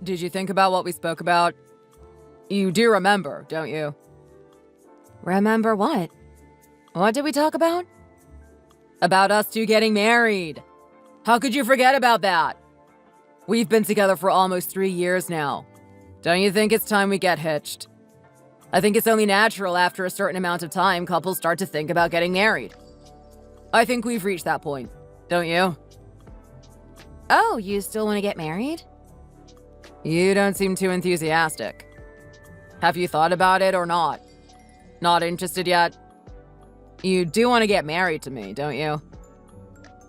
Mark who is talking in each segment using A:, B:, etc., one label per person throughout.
A: Did you think about what we spoke about? You do remember, don't you?
B: Remember what? What did we talk about?
A: About us two getting married. How could you forget about that? We've been together for almost 3 years now. Don't you think it's time we get hitched? I think it's only natural after a certain amount of time couples start to think about getting married. I think we've reached that point, don't you?
B: Oh, you still want to get married?
A: You don't seem too enthusiastic. Have you thought about it or not? Not interested yet? You do want to get married to me, don't you?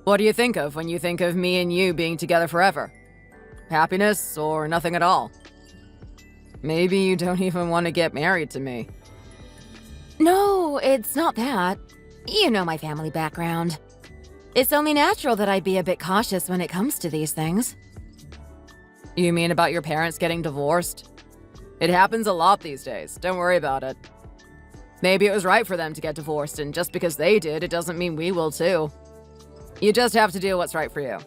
A: What do you think of when you think of me and you being together forever? Happiness or nothing at all? Maybe you don't even want to get married to me.
B: No, it's not that. You know my family background. It's only natural that I'd be a bit cautious when it comes to these things.
A: You mean about your parents getting divorced? It happens a lot these days. Don't worry about it. Maybe it was right for them to get divorced, and just because they did, it doesn't mean we will too. You just have to do what's right for you.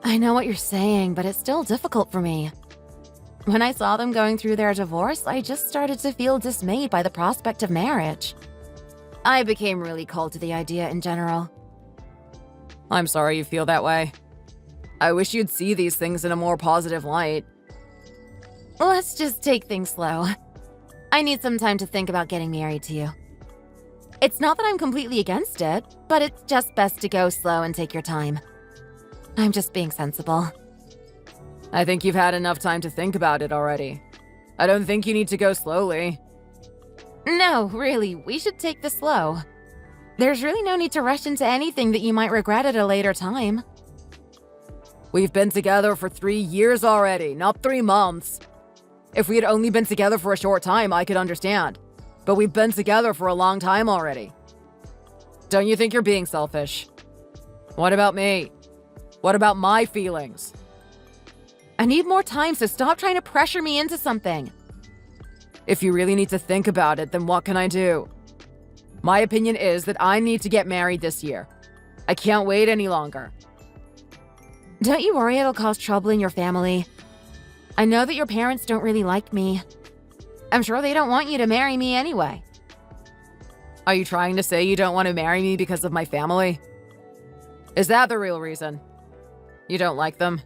B: I know what you're saying, but it's still difficult for me. When I saw them going through their divorce, I just started to feel dismayed by the prospect of marriage. I became really cold to the idea in general.
A: I'm sorry you feel that way. I wish you'd see these things in a more positive light.
B: Let's just take things slow. I need some time to think about getting married to you. It's not that I'm completely against it, but it's just best to go slow and take your time. I'm just being sensible.
A: I think you've had enough time to think about it already. I don't think you need to go slowly.
B: No, really, we should take this slow. There's really no need to rush into anything that you might regret at a later time.
A: We've been together for 3 years already, not 3 months. If we had only been together for a short time, I could understand. But we've been together for a long time already. Don't you think you're being selfish? What about me? What about my feelings?
B: I need more time, so stop trying to pressure me into something.
A: If you really need to think about it, then what can I do? My opinion is that I need to get married this year. I can't wait any longer.
B: Don't you worry it'll cause trouble in your family. I know that your parents don't really like me. I'm sure they don't want you to marry me anyway.
A: Are you trying to say you don't want to marry me because of my family? Is that the real reason? You don't like them?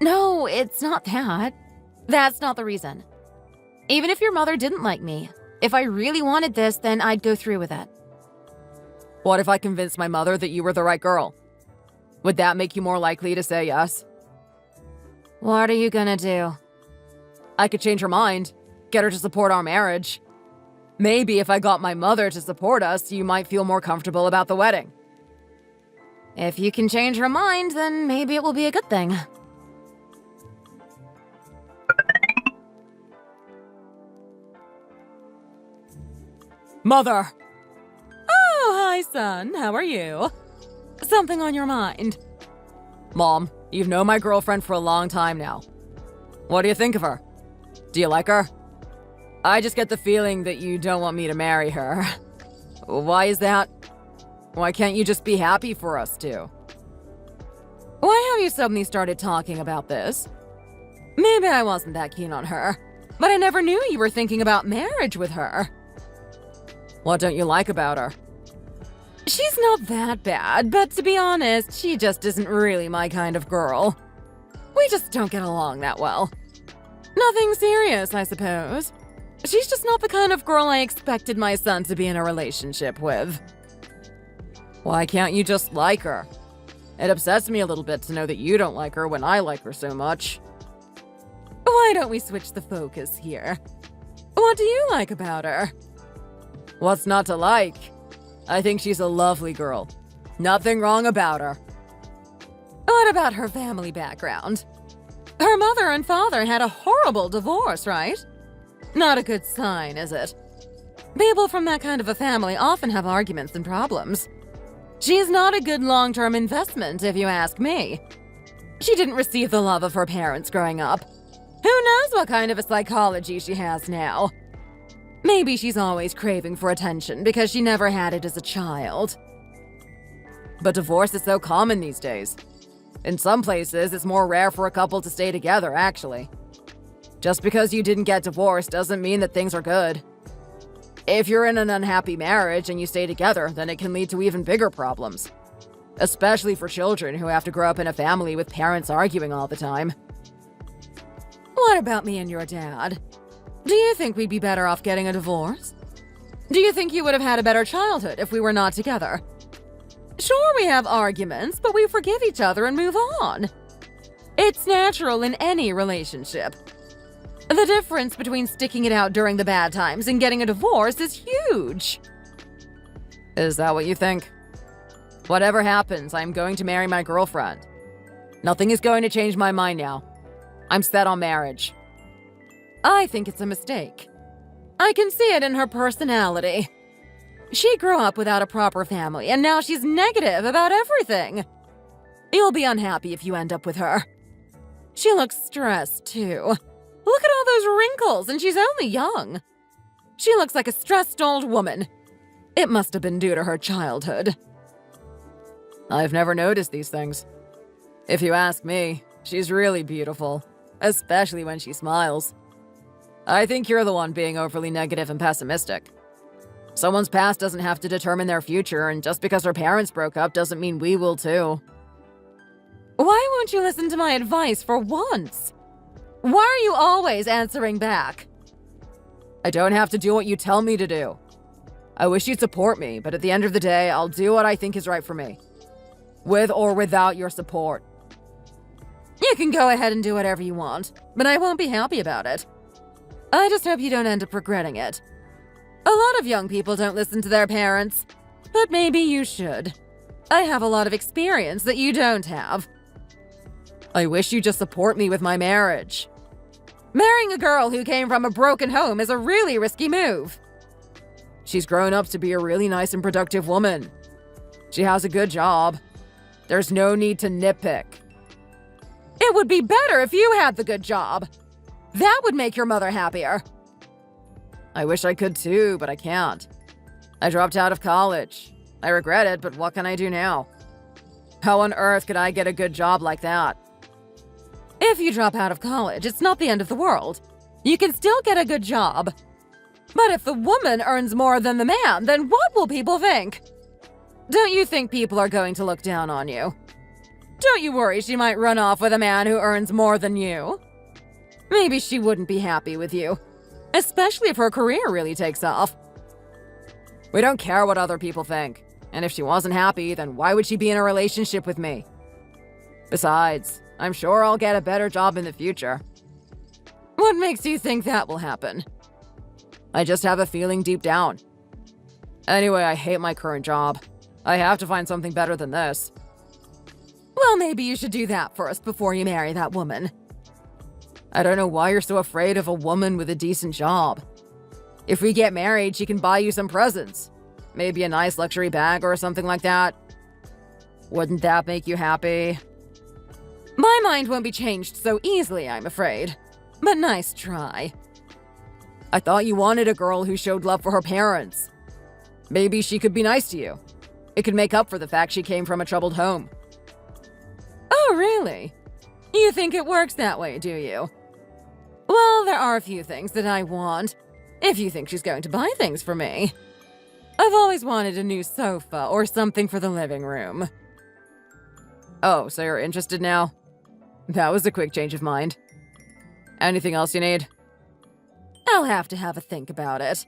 B: No, it's not that. That's not the reason. Even if your mother didn't like me, if I really wanted this, then I'd go through with it.
A: What if I convinced my mother that you were the right girl? Would that make you more likely to say yes?
B: What are you gonna do?
A: I could change her mind, get her to support our marriage. Maybe if I got my mother to support us, you might feel more comfortable about the wedding.
B: If you can change her mind, then maybe it will be a good thing.
A: Mother!
B: Oh, hi, son. How are you? Something on your mind?
A: Mom, you've known my girlfriend for a long time now. What do you think of her? Do you like her? I just get the feeling that you don't want me to marry her. Why is that? Why can't you just be happy for us two?
B: Why have you suddenly started talking about this? Maybe I wasn't that keen on her, but I never knew you were thinking about marriage with her.
A: What don't you like about her?
B: She's not that bad, but to be honest, she just isn't really my kind of girl. We just don't get along that well. Nothing serious, I suppose. She's just not the kind of girl I expected my son to be in a relationship with.
A: Why can't you just like her? It upsets me a little bit to know that you don't like her when I like her so much.
B: Why don't we switch the focus here? What do you like about her?
A: What's not to like? I think she's a lovely girl. Nothing wrong about her.
B: What about her family background? Her mother and father had a horrible divorce, right? Not a good sign, is it? People from that kind of a family often have arguments and problems. She's not a good long-term investment, if you ask me. She didn't receive the love of her parents growing up. Who knows what kind of a psychology she has now? Maybe she's always craving for attention because she never had it as a child.
A: But divorce is so common these days. In some places, it's more rare for a couple to stay together, actually. Just because you didn't get divorced doesn't mean that things are good. If you're in an unhappy marriage and you stay together, then it can lead to even bigger problems. Especially for children who have to grow up in a family with parents arguing all the time.
B: What about me and your dad? Do you think we'd be better off getting a divorce? Do you think you would have had a better childhood if we were not together? Sure, we have arguments, but we forgive each other and move on. It's natural in any relationship. The difference between sticking it out during the bad times and getting a divorce is huge.
A: Is that what you think? Whatever happens, I'm going to marry my girlfriend. Nothing is going to change my mind now. I'm set on marriage.
B: I think it's a mistake. I can see it in her personality. She grew up without a proper family, and now she's negative about everything. You'll be unhappy if you end up with her. She looks stressed, too. Look at all those wrinkles, and she's only young. She looks like a stressed old woman. It must have been due to her childhood.
A: I've never noticed these things. If you ask me, she's really beautiful, especially when she smiles. I think you're the one being overly negative and pessimistic. Someone's past doesn't have to determine their future, and just because their parents broke up doesn't mean we will too.
B: Why won't you listen to my advice for once? Why are you always answering back?
A: I don't have to do what you tell me to do. I wish you'd support me, but at the end of the day, I'll do what I think is right for me. With or without your support.
B: You can go ahead and do whatever you want, but I won't be happy about it. I just hope you don't end up regretting it. A lot of young people don't listen to their parents, but maybe you should. I have a lot of experience that you don't have.
A: I wish you'd just support me with my marriage.
B: Marrying a girl who came from a broken home is a really risky move.
A: She's grown up to be a really nice and productive woman. She has a good job. There's no need to nitpick.
B: It would be better if you had the good job. That would make your mother happier.
A: I wish I could too, but I can't. I dropped out of college. I regret it, but what can I do now? How on earth could I get a good job like that?
B: If you drop out of college, it's not the end of the world. You can still get a good job. But if the woman earns more than the man, then what will people think? Don't you think people are going to look down on you? Don't you worry she might run off with a man who earns more than you? Maybe she wouldn't be happy with you. Especially if her career really takes off.
A: We don't care what other people think. And if she wasn't happy, then why would she be in a relationship with me? Besides, I'm sure I'll get a better job in the future.
B: What makes you think that will happen?
A: I just have a feeling deep down. Anyway, I hate my current job. I have to find something better than this.
B: Well, maybe you should do that first before you marry that woman.
A: I don't know why you're so afraid of a woman with a decent job. If we get married, she can buy you some presents. Maybe a nice luxury bag or something like that. Wouldn't that make you happy?
B: My mind won't be changed so easily, I'm afraid. But nice try.
A: I thought you wanted a girl who showed love for her parents. Maybe she could be nice to you. It could make up for the fact she came from a troubled home.
B: Oh, really? You think it works that way, do you? Well, there are a few things that I want, if you think she's going to buy things for me. I've always wanted a new sofa or something for the living room.
A: Oh, so you're interested now? That was a quick change of mind. Anything else you need?
B: I'll have to have a think about it.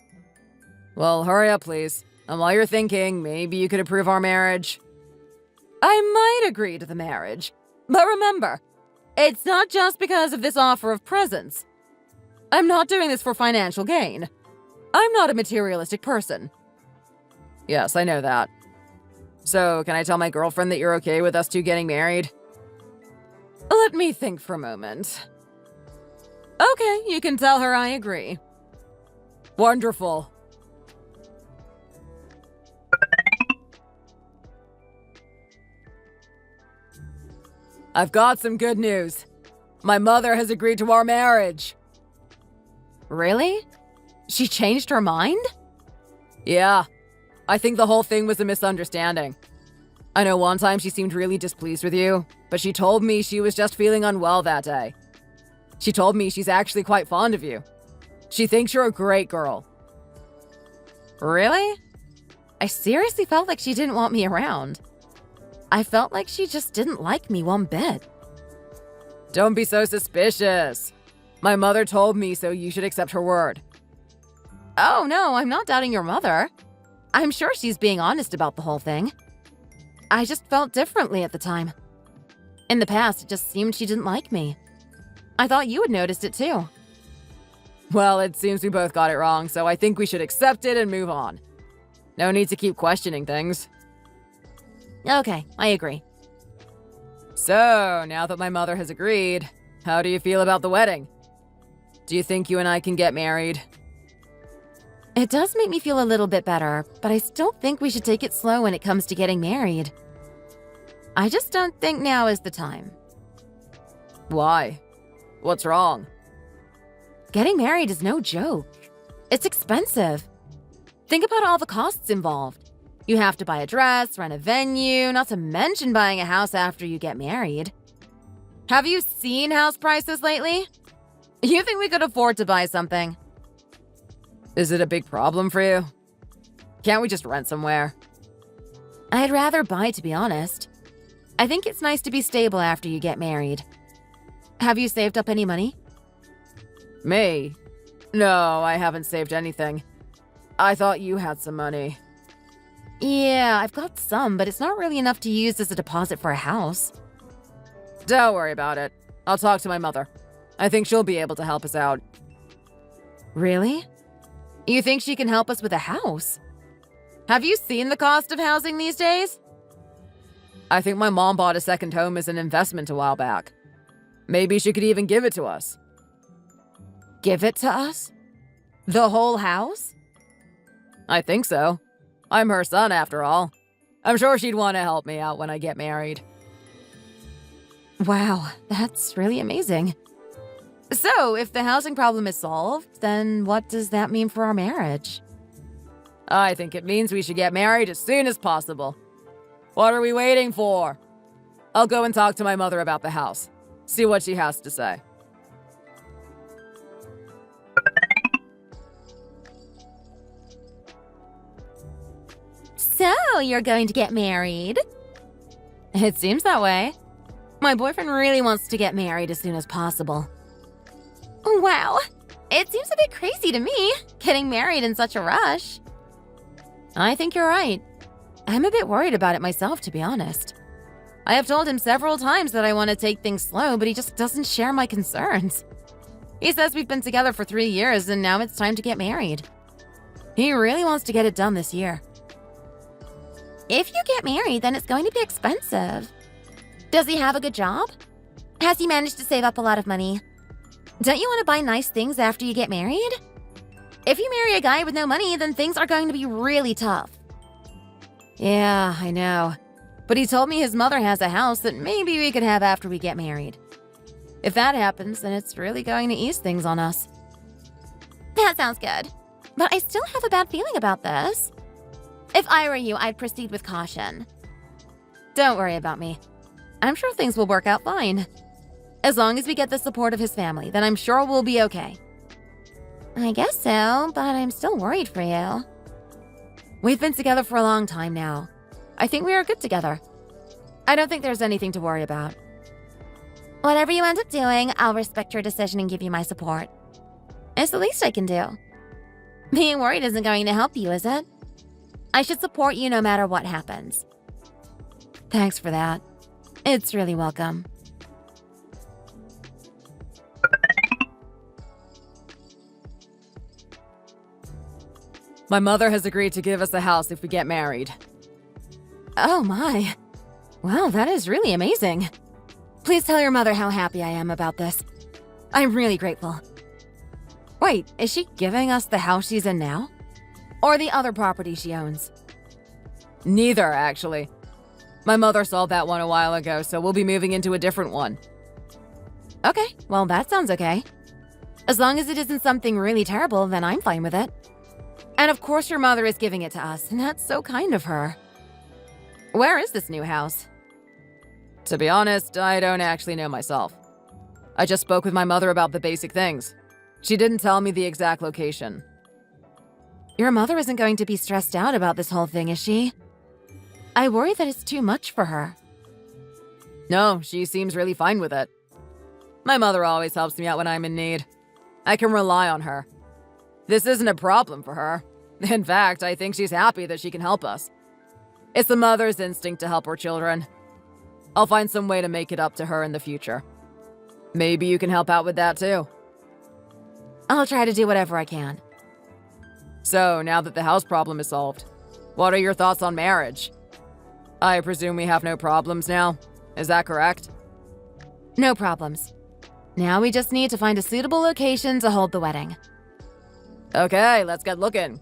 A: Well, hurry up, please. And while you're thinking, maybe you could approve our marriage.
B: I might agree to the marriage. But remember, it's not just because of this offer of presents. I'm not doing this for financial gain. I'm not a materialistic person.
A: Yes, I know that. So, can I tell my girlfriend that you're okay with us two getting married?
B: Let me think for a moment. Okay, you can tell her I agree.
A: Wonderful. I've got some good news. My mother has agreed to our marriage.
B: Really? She changed her mind?
A: Yeah. I think the whole thing was a misunderstanding. I know one time she seemed really displeased with you, but she told me she was just feeling unwell that day. She told me she's actually quite fond of you. She thinks you're a great girl.
B: Really? I seriously felt like she didn't want me around. I felt like she just didn't like me one bit.
A: Don't be so suspicious. My mother told me, so you should accept her word.
B: Oh no, I'm not doubting your mother. I'm sure she's being honest about the whole thing. I just felt differently at the time. In the past, it just seemed she didn't like me. I thought you had noticed it too.
A: Well, it seems we both got it wrong, so I think we should accept it and move on. No need to keep questioning things.
B: Okay, I agree.
A: So, now that my mother has agreed, how do you feel about the wedding? Do you think you and I can get married?
B: It does make me feel a little bit better, but I still think we should take it slow when it comes to getting married. I just don't think now is the time.
A: Why? What's wrong?
B: Getting married is no joke. It's expensive. Think about all the costs involved. You have to buy a dress, rent a venue, not to mention buying a house after you get married. Have you seen house prices lately? You think we could afford to buy something?
A: Is it a big problem for you? Can't we just rent somewhere?
B: I'd rather buy, to be honest. I think it's nice to be stable after you get married. Have you saved up any money?
A: Me? No, I haven't saved anything. I thought you had some money.
B: Yeah, I've got some, but it's not really enough to use as a deposit for a house.
A: Don't worry about it. I'll talk to my mother. I think she'll be able to help us out.
B: Really? You think she can help us with a house? Have you seen the cost of housing these days?
A: I think my mom bought a second home as an investment a while back. Maybe she could even give it to us.
B: Give it to us? The whole house?
A: I think so. I'm her son, after all. I'm sure she'd want to help me out when I get married.
B: Wow, that's really amazing. So, if the housing problem is solved, then what does that mean for our marriage?
A: I think it means we should get married as soon as possible. What are we waiting for? I'll go and talk to my mother about the house. See what she has to say.
B: So, you're going to get married? It seems that way. My boyfriend really wants to get married as soon as possible. Wow, it seems a bit crazy to me, getting married in such a rush. I think you're right. I'm a bit worried about it myself, to be honest. I have told him several times that I want to take things slow, but he just doesn't share my concerns. He says we've been together for 3 years and now it's time to get married. He really wants to get it done this year. If you get married, then it's going to be expensive. Does he have a good job? Has he managed to save up a lot of money? Don't you want to buy nice things after you get married? If you marry a guy with no money, then things are going to be really tough. Yeah, I know. But he told me his mother has a house that maybe we could have after we get married. If that happens, then it's really going to ease things on us. That sounds good. But I still have a bad feeling about this. If I were you, I'd proceed with caution. Don't worry about me. I'm sure things will work out fine. As long as we get the support of his family, then I'm sure we'll be okay. I guess so, but I'm still worried for you. We've been together for a long time now. I think we are good together. I don't think there's anything to worry about. Whatever you end up doing, I'll respect your decision and give you my support. It's the least I can do. Being worried isn't going to help you, is it? I should support you no matter what happens. Thanks for that. It's really welcome.
A: My mother has agreed to give us a house if we get married.
B: Oh my. Wow, that is really amazing. Please tell your mother how happy I am about this. I'm really grateful. Wait, is she giving us the house she's in now? Or the other property she owns?
A: Neither, actually. My mother sold that one a while ago, so we'll be moving into a different one.
B: Okay, well that sounds okay. As long as it isn't something really terrible, then I'm fine with it. And of course your mother is giving it to us, and that's so kind of her. Where is this new house?
A: To be honest, I don't actually know myself. I just spoke with my mother about the basic things. She didn't tell me the exact location.
B: Your mother isn't going to be stressed out about this whole thing, is she? I worry that it's too much for her.
A: No, she seems really fine with it. My mother always helps me out when I'm in need. I can rely on her. This isn't a problem for her. In fact, I think she's happy that she can help us. It's a mother's instinct to help her children. I'll find some way to make it up to her in the future. Maybe you can help out with that too.
B: I'll try to do whatever I can.
A: So, now that the house problem is solved, what are your thoughts on marriage? I presume we have no problems now. Is that correct?
B: No problems. Now we just need to find a suitable location to hold the wedding.
A: Okay, let's get looking.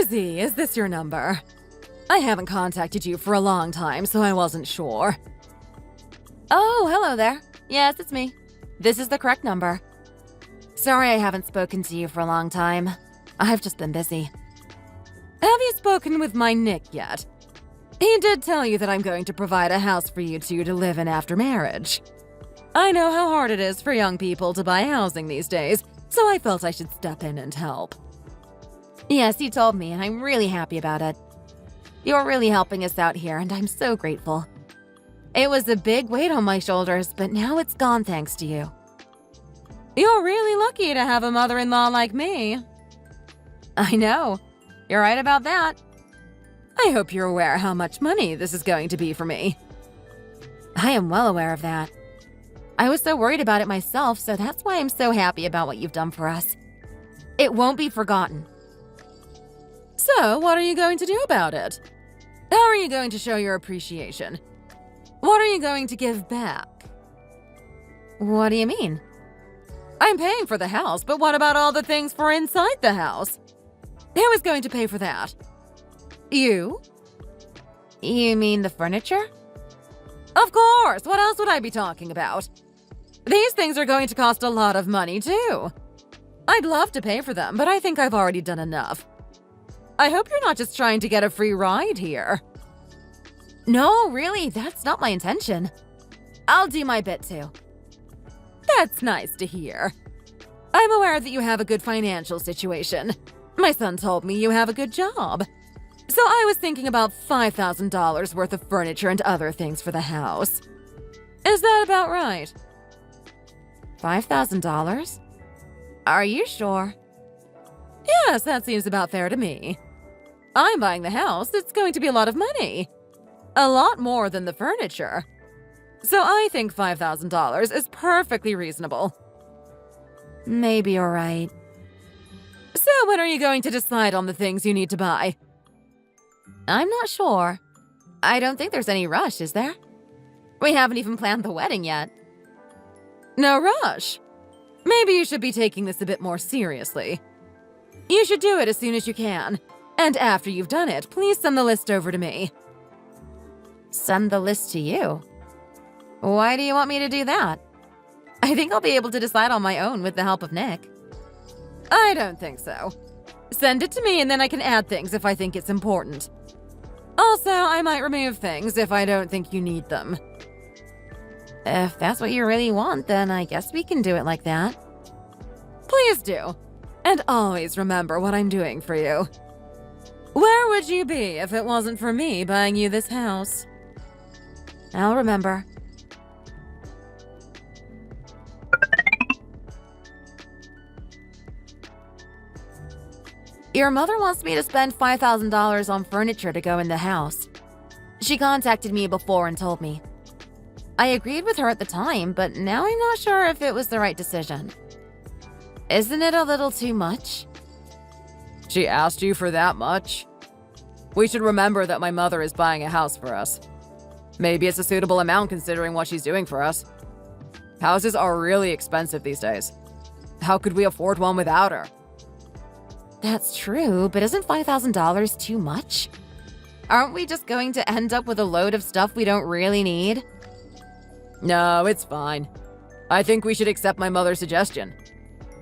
B: Susie, is this your number? I haven't contacted you for a long time, so I wasn't sure. Oh, hello there. Yes, it's me. This is the correct number. Sorry I haven't spoken to you for a long time. I've just been busy. Have you spoken with my Nick yet? He did tell you that I'm going to provide a house for you two to live in after marriage. I know how hard it is for young people to buy housing these days, so I felt I should step in and help. Yes, he told me, and I'm really happy about it. You're really helping us out here, and I'm so grateful. It was a big weight on my shoulders, but now it's gone thanks to you. You're really lucky to have a mother-in-law like me. I know. You're right about that. I hope you're aware how much money this is going to be for me. I am well aware of that. I was so worried about it myself, so that's why I'm so happy about what you've done for us. It won't be forgotten. So, what are you going to do about it? How are you going to show your appreciation? What are you going to give back? What do you mean? I'm paying for the house, but what about all the things for inside the house? Who is going to pay for that? You? You mean the furniture? Of course! What else would I be talking about? These things are going to cost a lot of money, too. I'd love to pay for them, but I think I've already done enough. I hope you're not just trying to get a free ride here. No, really, that's not my intention. I'll do my bit, too. That's nice to hear. I'm aware that you have a good financial situation. My son told me you have a good job. So I was thinking about $5,000 worth of furniture and other things for the house. Is that about right? $5,000? Are you sure? Yes, that seems about fair to me. I'm buying the house. It's going to be a lot of money. A lot more than the furniture. So I think $5,000 is perfectly reasonable. Maybe you're right. So when are you going to decide on the things you need to buy? I'm not sure. I don't think there's any rush, is there? We haven't even planned the wedding yet. No rush. Maybe you should be taking this a bit more seriously. You should do it as soon as you can. And after you've done it, please send the list over to me. Send the list to you? Why do you want me to do that? I think I'll be able to decide on my own with the help of Nick. I don't think so. Send it to me and then I can add things if I think it's important. Also, I might remove things if I don't think you need them. If that's what you really want, then I guess we can do it like that. Please do. And always remember what I'm doing for you. Where would you be if it wasn't for me buying you this house? I'll remember. Your mother wants me to spend $5,000 on furniture to go in the house. She contacted me before and told me. I agreed with her at the time, but now I'm not sure if it was the right decision. Isn't it a little too much?
A: She asked you for that much? We should remember that my mother is buying a house for us. Maybe it's a suitable amount considering what she's doing for us. Houses are really expensive these days. How could we afford one without her?
B: That's true, but isn't $5,000 too much? Aren't we just going to end up with a load of stuff we don't really need?
A: No, it's fine. I think we should accept my mother's suggestion.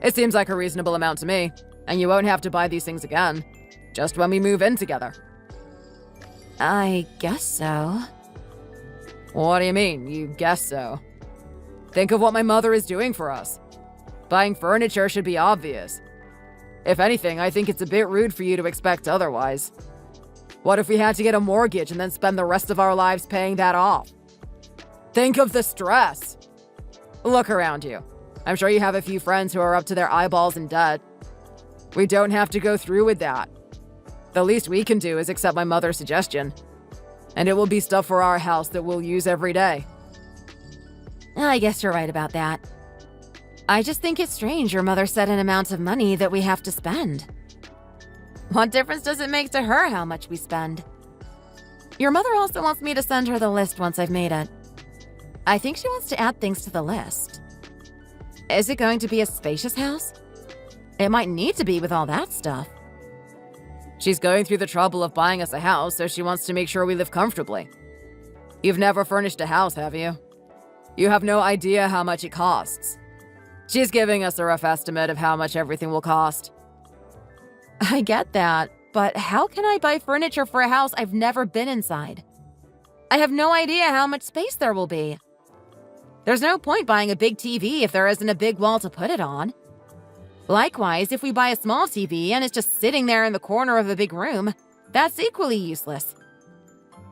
A: It seems like a reasonable amount to me, and you won't have to buy these things again. Just when we move in together.
B: I guess so.
A: What do you mean, you guess so? Think of what my mother is doing for us. Buying furniture should be obvious. If anything, I think it's a bit rude for you to expect otherwise. What if we had to get a mortgage and then spend the rest of our lives paying that off? Think of the stress. Look around you. I'm sure you have a few friends who are up to their eyeballs in debt. We don't have to go through with that. The least we can do is accept my mother's suggestion. And it will be stuff for our house that we'll use every day.
B: I guess you're right about that. I just think it's strange your mother set an amount of money that we have to spend. What difference does it make to her how much we spend? Your mother also wants me to send her the list once I've made it. I think she wants to add things to the list. Is it going to be a spacious house? It might need to be with all that stuff.
A: She's going through the trouble of buying us a house, so she wants to make sure we live comfortably. You've never furnished a house, have you? You have no idea how much it costs. She's giving us a rough estimate of how much everything will cost.
B: I get that, but how can I buy furniture for a house I've never been inside? I have no idea how much space there will be. There's no point buying a big TV if there isn't a big wall to put it on. Likewise, if we buy a small TV and it's just sitting there in the corner of a big room, that's equally useless.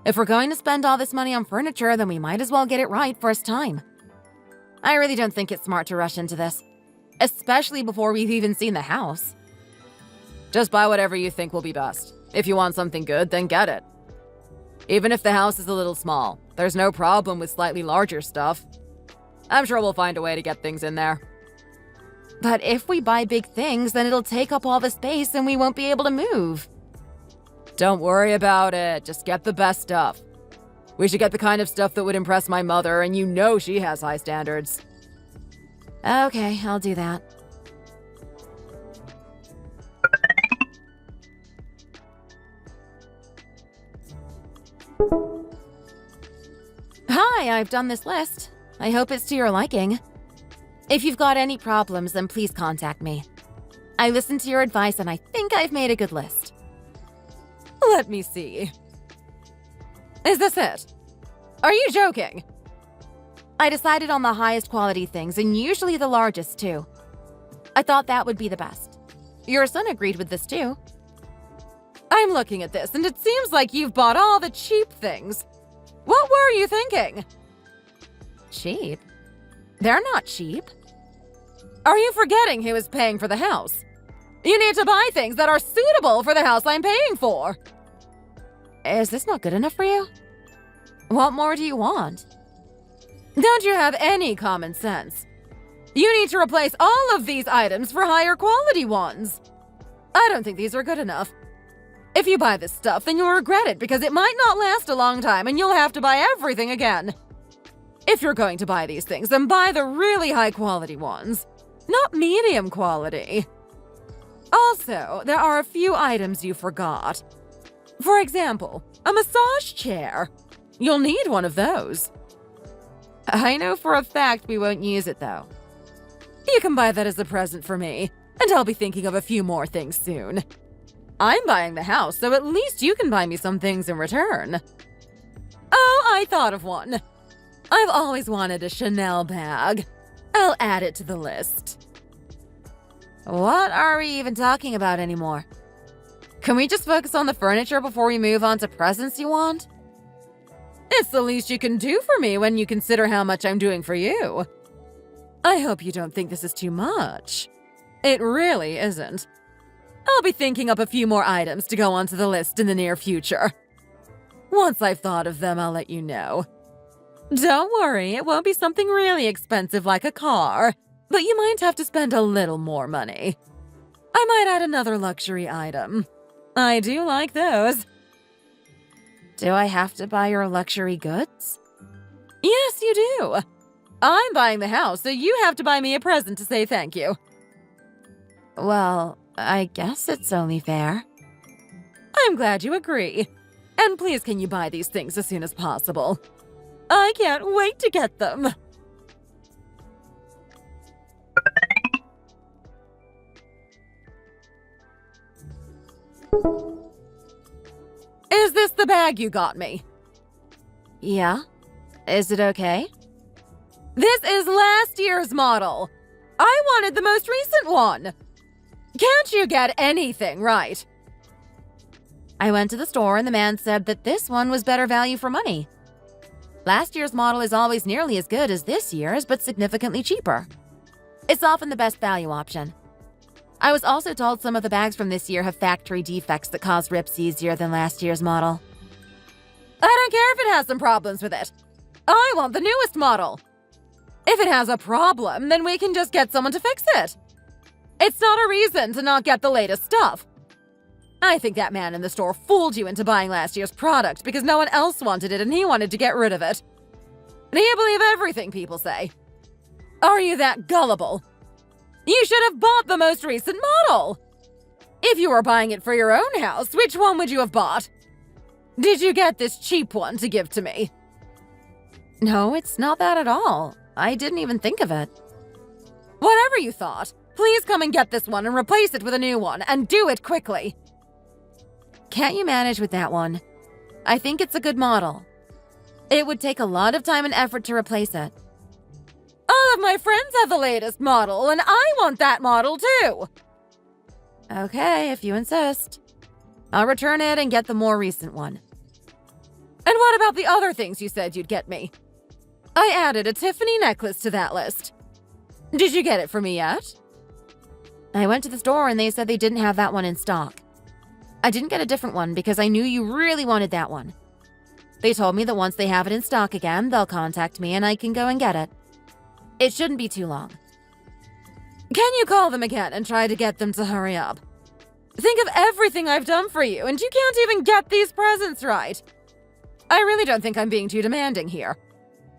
B: If we're going to spend all this money on furniture, then we might as well get it right first time. I really don't think it's smart to rush into this, especially before we've even seen the house.
A: Just buy whatever you think will be best. If you want something good, then get it. Even if the house is a little small, there's no problem with slightly larger stuff. I'm sure we'll find a way to get things in there.
B: But if we buy big things, then it'll take up all the space and we won't be able to move.
A: Don't worry about it. Just get the best stuff. We should get the kind of stuff that would impress my mother, and you know she has high standards.
B: Okay, I'll do that. Hi, I've done this list. I hope it's to your liking. If you've got any problems, then please contact me. I listened to your advice and I think I've made a good list.
A: Let me see. Is this it? Are you joking?
B: I decided on the highest quality things and usually the largest too. I thought that would be the best. Your son agreed with this too.
A: I'm looking at this and it seems like you've bought all the cheap things. What were you thinking?
B: Cheap? They're not cheap.
A: Are you forgetting who is paying for the house? You need to buy things that are suitable for the house I'm paying for.
B: Is this not good enough for you? What more do you want?
A: Don't you have any common sense? You need to replace all of these items for higher quality ones. I don't think these are good enough. If you buy this stuff, then you'll regret it because it might not last a long time and you'll have to buy everything again. If you're going to buy these things, then buy the really high quality ones, not medium quality. Also, there are a few items you forgot. For example, a massage chair. You'll need one of those. I know for a fact we won't use it though. You can buy that as a present for me, and I'll be thinking of a few more things soon. I'm buying the house, so at least you can buy me some things in return. Oh, I thought of one. I've always wanted a Chanel bag. I'll add it to the list.
B: What are we even talking about anymore?
A: Can we just focus on the furniture before we move on to presents you want? It's the least you can do for me when you consider how much I'm doing for you. I hope you don't think this is too much. It really isn't. I'll be thinking up a few more items to go onto the list in the near future. Once I've thought of them, I'll let you know. Don't worry, it won't be something really expensive like a car, but you might have to spend a little more money. I might add another luxury item. I do like those.
B: Do I have to buy your luxury goods?
A: Yes, you do. I'm buying the house, so you have to buy me a present to say thank you.
B: Well, I guess it's only fair.
A: I'm glad you agree. And please can you buy these things as soon as possible? I can't wait to get them.
B: Is this the bag you got me?
A: Yeah? Is it okay?
B: This is last year's model. I wanted the most recent one. Can't you get anything right?
A: I went to the store and the man said that this one was better value for money. Last year's model is always nearly as good as this year's, but significantly cheaper. It's often the best value option. I was also told some of the bags from this year have factory defects that cause rips easier than last year's model.
B: I don't care if it has some problems with it. I want the newest model. If it has a problem, then we can just get someone to fix it. It's not a reason to not get the latest stuff. I think that man in the store fooled you into buying last year's product because no one else wanted it and he wanted to get rid of it. Do you believe everything people say? Are you that gullible? You should have bought the most recent model. If you were buying it for your own house, which one would you have bought? Did you get this cheap one to give to me?
A: No, it's not that at all. I didn't even think of it.
B: Whatever you thought, please come and get this one and replace it with a new one, and do it quickly.
A: Can't you manage with that one? I think it's a good model. It would take a lot of time and effort to replace it.
B: All of my friends have the latest model, and I want that model too.
A: Okay, if you insist. I'll return it and get the more recent one.
B: And what about the other things you said you'd get me? I added a Tiffany necklace to that list. Did you get it for me yet?
A: I went to the store and they said they didn't have that one in stock. I didn't get a different one because I knew you really wanted that one. They told me that once they have it in stock again, they'll contact me and I can go and get it. It shouldn't be too long.
B: Can you call them again and try to get them to hurry up? Think of everything I've done for you, and you can't even get these presents right. I really don't think I'm being too demanding here.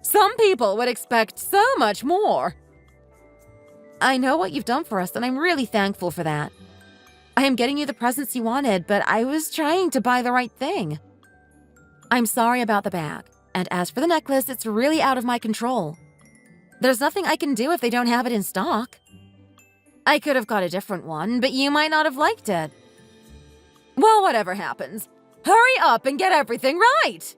B: Some people would expect so much more.
A: I know what you've done for us, and I'm really thankful for that. I am getting you the presents you wanted, but I was trying to buy the right thing. I'm sorry about the bag, and as for the necklace, it's really out of my control. There's nothing I can do if they don't have it in stock. I could have got a different one, but you might not have liked it.
B: Well, whatever happens, hurry up and get everything right!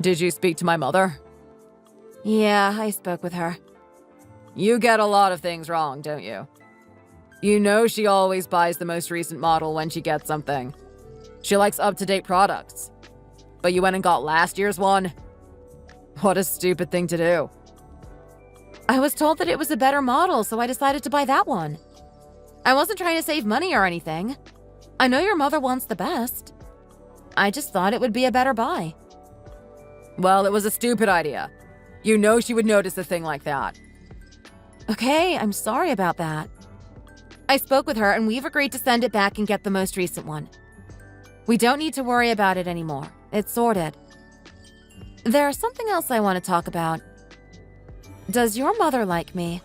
B: Did you speak to my mother?
A: Yeah, I spoke with her.
B: You get a lot of things wrong, don't you? You know she always buys the most recent model when she gets something. She likes up-to-date products. But you went and got last year's one? What a stupid thing to do.
A: I was told that it was a better model, so I decided to buy that one. I wasn't trying to save money or anything. I know your mother wants the best. I just thought it would be a better buy.
B: Well, it was a stupid idea. You know she would notice a thing like that.
A: Okay, I'm sorry about that. I spoke with her and we've agreed to send it back and get the most recent one. We don't need to worry about it anymore. It's sorted. There's something else I want to talk about. Does your mother like me?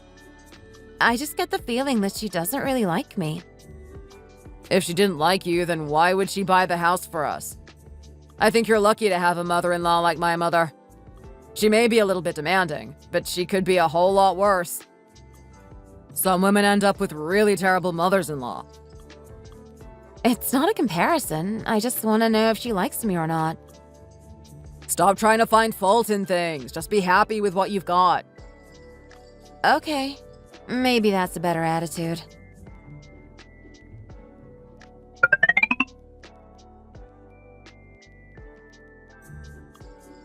A: I just get the feeling that she doesn't really like me.
B: If she didn't like you, then why would she buy the house for us? I think you're lucky to have a mother-in-law like my mother. She may be a little bit demanding, but she could be a whole lot worse. Some women end up with really terrible mothers-in-law.
A: It's not a comparison. I just want to know if she likes me or not.
B: Stop trying to find fault in things. Just be happy with what you've got.
A: Okay. Maybe that's a better attitude.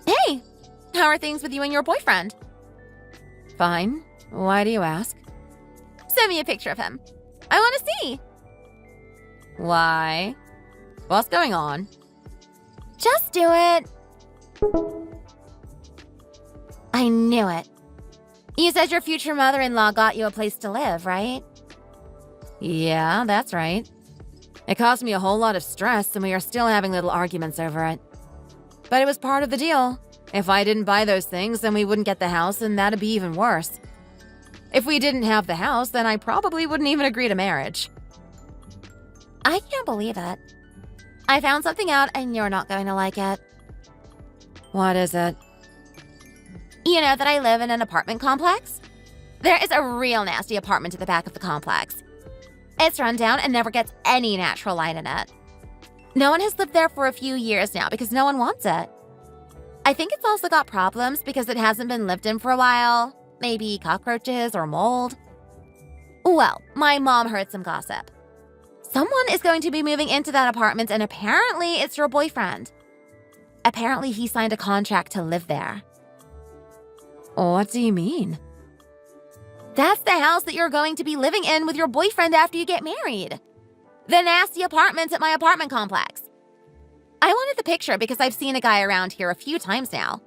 A: Hey! How are things with you and your boyfriend? Fine. Why do you ask? Send me a picture of him. I want to see. Why? What's going on? Just do it. I knew it. You said your future mother-in-law got you a place to live, right? Yeah, that's right. It caused me a whole lot of stress, and we are still having little arguments over it. But it was part of the deal. If I didn't buy those things, then we wouldn't get the house, and that'd be even worse. If we didn't have the house, then I probably wouldn't even agree to marriage. I can't believe it. I found something out, and you're not going to like it. What is it? You know that I live in an apartment complex?
C: There is a real nasty apartment at the back of the complex. It's run down and never gets any natural light in it. No one has lived there for a few years now because no one wants it. I think it's also got problems because it hasn't been lived in for a while. Maybe cockroaches or mold. Well, my mom heard some gossip. Someone is going to be moving into that apartment and apparently it's your boyfriend. Apparently he signed a contract to live there.
B: What do you mean?
C: That's the house that you're going to be living in with your boyfriend after you get married. The nasty apartment at my apartment complex. I wanted the picture because I've seen a guy around here a few times now.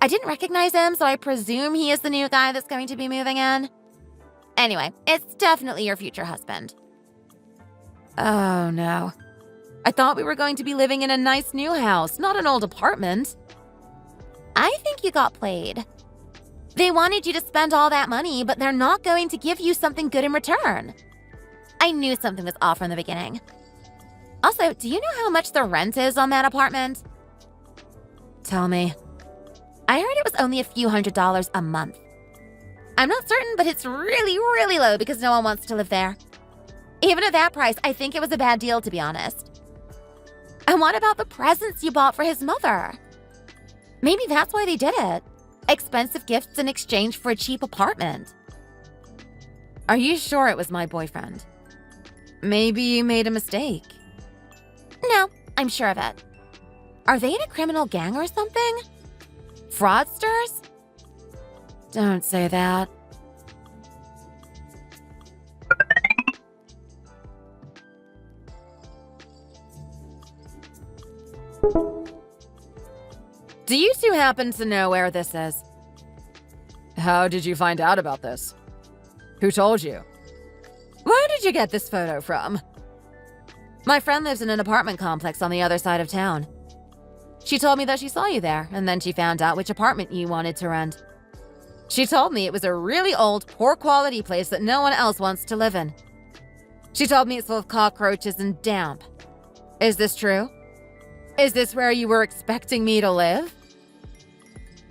C: I didn't recognize him, so I presume he is the new guy that's going to be moving in. Anyway, it's definitely your future husband.
B: Oh, no. I thought we were going to be living in a nice new house, not an old apartment.
C: I think you got played. They wanted you to spend all that money, but they're not going to give you something good in return. I knew something was off from the beginning. Also, do you know how much the rent is on that apartment?
B: Tell me.
C: I heard it was only a few $100s a month. I'm not certain, but it's really, really low because no one wants to live there. Even at that price, I think it was a bad deal, to be honest. And what about the presents you bought for his mother? Maybe that's why they did it. Expensive gifts in exchange for a cheap apartment.
B: Are you sure it was my boyfriend? Maybe you made a mistake.
C: No, I'm sure of it. Are they in a criminal gang or something? Fraudsters?
B: Don't say that. Do you two happen to know where this is?
A: How did you find out about this? Who told you?
B: Where did you get this photo from? My friend lives in an apartment complex on the other side of town. She told me that she saw you there, and then she found out which apartment you wanted to rent. She told me it was a really old, poor-quality place that no one else wants to live in. She told me it's full of cockroaches and damp. Is this true? Is this where you were expecting me to live?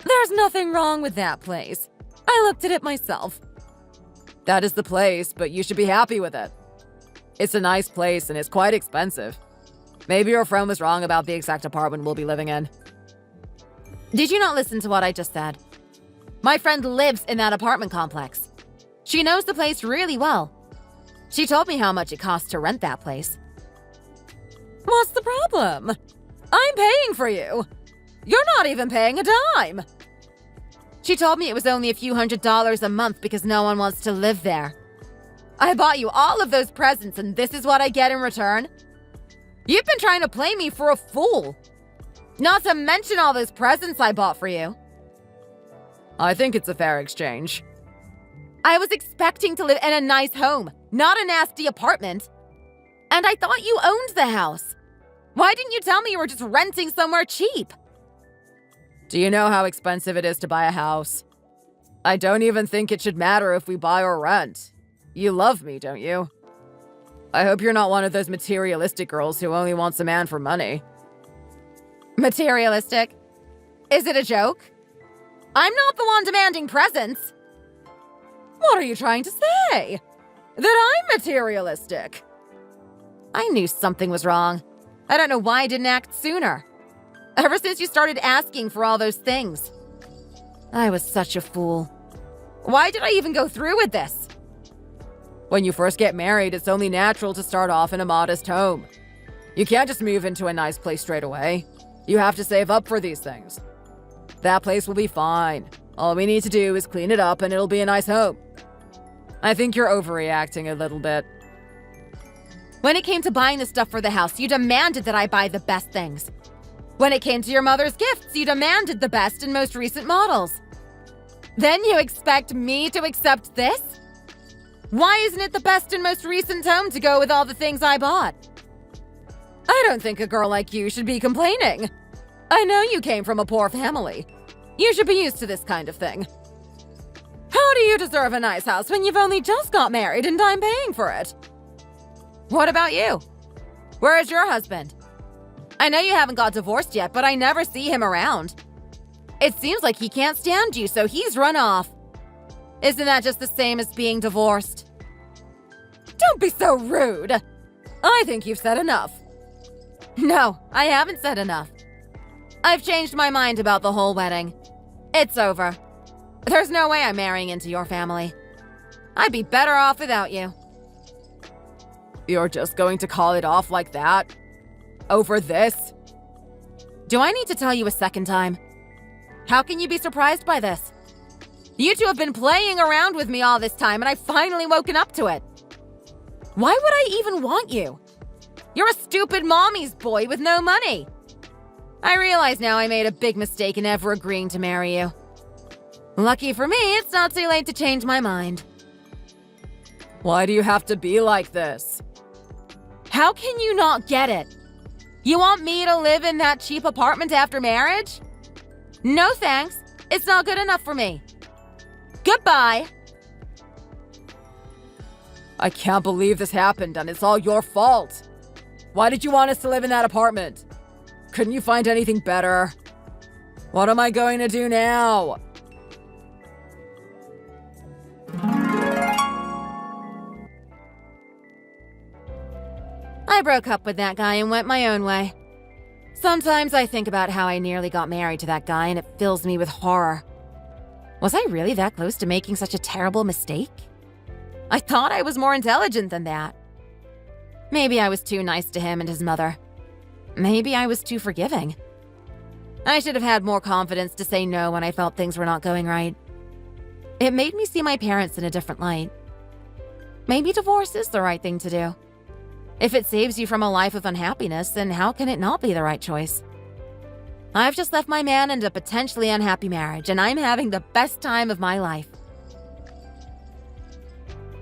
B: There's nothing wrong with that place. I looked at it myself.
A: That is the place, but you should be happy with it. It's a nice place and it's quite expensive. Maybe your friend was wrong about the exact apartment we'll be living in.
B: Did you not listen to what I just said? My friend lives in that apartment complex. She knows the place really well. She told me how much it costs to rent that place. What's the problem? I'm paying for you. You're not even paying a dime. She told me it was only a few $100s a month because no one wants to live there. I bought you all of those presents and this is what I get in return? You've been trying to play me for a fool. Not to mention all those presents I bought for you.
A: I think it's a fair exchange.
B: I was expecting to live in a nice home, not a nasty apartment. And I thought you owned the house. Why didn't you tell me you were just renting somewhere cheap?
A: Do you know how expensive it is to buy a house? I don't even think it should matter if we buy or rent. You love me, don't you? I hope you're not one of those materialistic girls who only wants a man for money.
B: Materialistic? Is it a joke? I'm not the one demanding presents. What are you trying to say? That I'm materialistic? I knew something was wrong. I don't know why I didn't act sooner. Ever since you started asking for all those things. I was such a fool. Why did I even go through with this?
A: When you first get married, it's only natural to start off in a modest home. You can't just move into a nice place straight away. You have to save up for these things. That place will be fine. All we need to do is clean it up and it'll be a nice home. I think you're overreacting a little bit.
B: When it came to buying the stuff for the house, you demanded that I buy the best things. When it came to your mother's gifts, you demanded the best and most recent models. Then you expect me to accept this? Why isn't it the best and most recent home to go with all the things I bought? I don't think a girl like you should be complaining. I know you came from a poor family. You should be used to this kind of thing. How do you deserve a nice house when you've only just got married and I'm paying for it? What about you? Where is your husband? I know you haven't got divorced yet, but I never see him around. It seems like he can't stand you, so he's run off. Isn't that just the same as being divorced? Don't be so rude. I think you've said enough. No, I haven't said enough. I've changed my mind about the whole wedding. It's over. There's no way I'm marrying into your family. I'd be better off without you.
A: You're just going to call it off like that? Over this?
B: Do I need to tell you a second time? How can you be surprised by this? You two have been playing around with me all this time, and I've finally woken up to it. Why would I even want you? You're a stupid mommy's boy with no money. I realize now I made a big mistake in ever agreeing to marry you. Lucky for me, it's not too late to change my mind.
A: Why do you have to be like this?
B: How can you not get it? You want me to live in that cheap apartment after marriage? No thanks. It's not good enough for me. Goodbye.
A: I can't believe this happened and it's all your fault. Why did you want us to live in that apartment? Couldn't you find anything better? What am I going to do now?
B: I broke up with that guy and went my own way. Sometimes I think about how I nearly got married to that guy and it fills me with horror. Was I really that close to making such a terrible mistake? I thought I was more intelligent than that. Maybe I was too nice to him and his mother. Maybe I was too forgiving. I should have had more confidence to say no when I felt things were not going right. It made me see my parents in a different light. Maybe divorce is the right thing to do. If it saves you from a life of unhappiness, then how can it not be the right choice? I've just left my man in a potentially unhappy marriage, and I'm having the best time of my life.